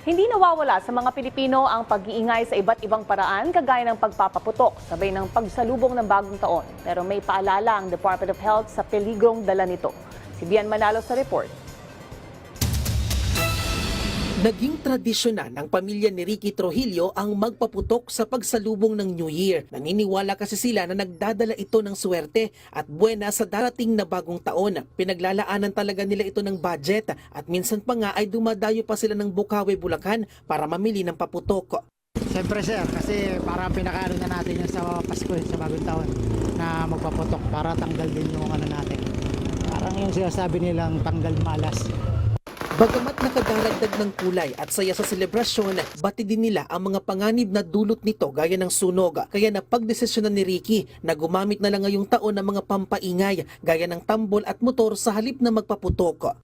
Hindi nawawala sa mga Pilipino ang pag-iingay sa iba't ibang paraan kagaya ng pagpapaputok sabay ng pagsalubong ng bagong taon. Pero may paalala ang Department of Health sa peligrong dala nito. Si Bian Manalo sa report. Naging tradisyonal ng pamilya ni Ricky Trujillo ang magpaputok sa pagsalubong ng New Year. Naniniwala kasi sila na nagdadala ito ng swerte at buwena sa darating na bagong taon. Pinaglalaanan talaga nila ito ng budget at minsan pa nga ay dumadayo pa sila ng Bukawi, Bulacan para mamili ng paputok. Siyempre sir, kasi parang pinakaano na natin yung sa Pasko, sa bagong taon na magpaputok para tanggal din yung ano natin. Parang yung sinasabi nilang tanggal malas. Bagamat nakadaragdag ng kulay at saya sa selebrasyon, bati din nila ang mga panganib na dulot nito gaya ng sunog. Kaya napagdesisyonan ni Ricky na gumamit na lang ngayong taon ng mga pampaingay gaya ng tambol at motor sa halip na magpaputok.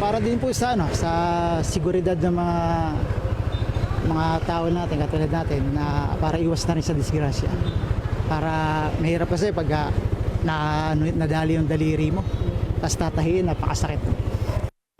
Para din po sa seguridad ng mga tao natin, katulad natin, na para iwas na rin sa disgrasya. Para mahirap kasi pag nadali yung daliri mo, tapos tatahiin, napakasakit.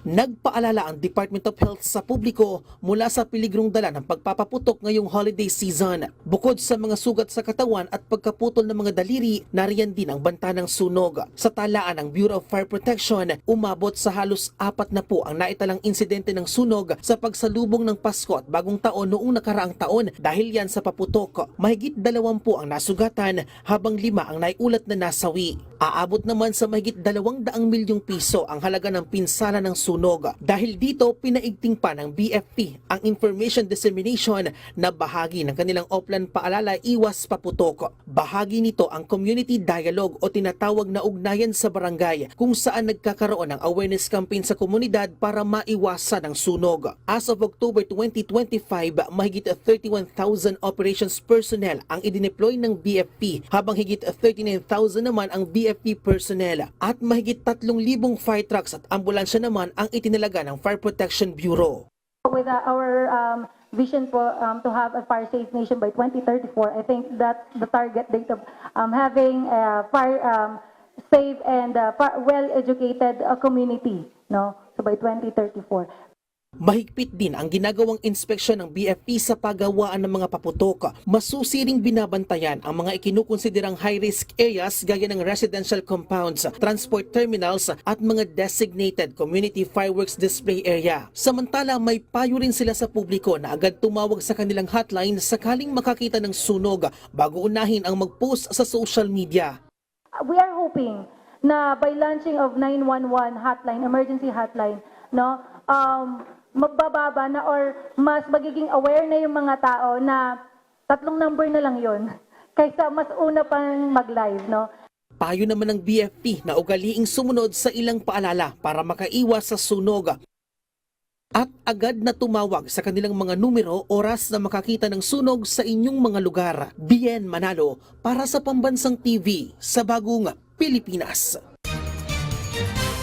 Nagpaalala ang Department of Health sa publiko mula sa peligrong dala ng pagpapaputok ngayong holiday season. Bukod sa mga sugat sa katawan at pagkaputol ng mga daliri, nariyan din ang banta ng sunog. Sa talaan ng Bureau of Fire Protection, umabot sa halos 4 na po ang naitalang insidente ng sunog sa pagsalubong ng Pasko at Bagong Taon noong nakaraang taon dahil yan sa paputok. Mahigit 20 ang nasugatan habang 5 ang naiulat na nasawi. Aabot naman sa mahigit 200 milyong piso ang halaga ng pinsala ng sunog. Dahil dito, pinaigting pa ng BFP ang information dissemination na bahagi ng kanilang offline paalala iwas paputok. Bahagi nito ang community dialogue o tinatawag na ugnayan sa barangay kung saan nagkakaroon ng awareness campaign sa komunidad para maiwasan ang sunog. As of October 2025, mahigit 31,000 operations personnel ang idineploy ng BFP habang higit 39,000 naman ang BFP personnel at mahigit 3,000 fire trucks at ambulansya naman ang itinalaga ng Fire Protection Bureau. With our vision to have a fire-safe nation by 2034, I think that's the target date of having a fire-safe and well-educated community. No, so by 2034. Mahigpit din ang ginagawang inspeksyon ng BFP sa paggawaan ng mga paputok. Masusiring binabantayan ang mga ikinukonsiderang high-risk areas gaya ng residential compounds, transport terminals at mga designated community fireworks display area. Samantala, may payo rin sila sa publiko na agad tumawag sa kanilang hotline sakaling makakita ng sunog bago unahin ang mag-post sa social media. We are hoping na by launching of 911 hotline, emergency hotline, no, magbababa na or mas magiging aware na yung mga tao na 3 number na lang yon kaysa mas una pang mag-live, no? Payo naman ng BFP na ugaliing sumunod sa ilang paalala para makaiwas sa sunog at agad na tumawag sa kanilang mga numero oras na makakita ng sunog sa inyong mga lugar. Bien Manalo para sa Pambansang TV sa Bagong Pilipinas.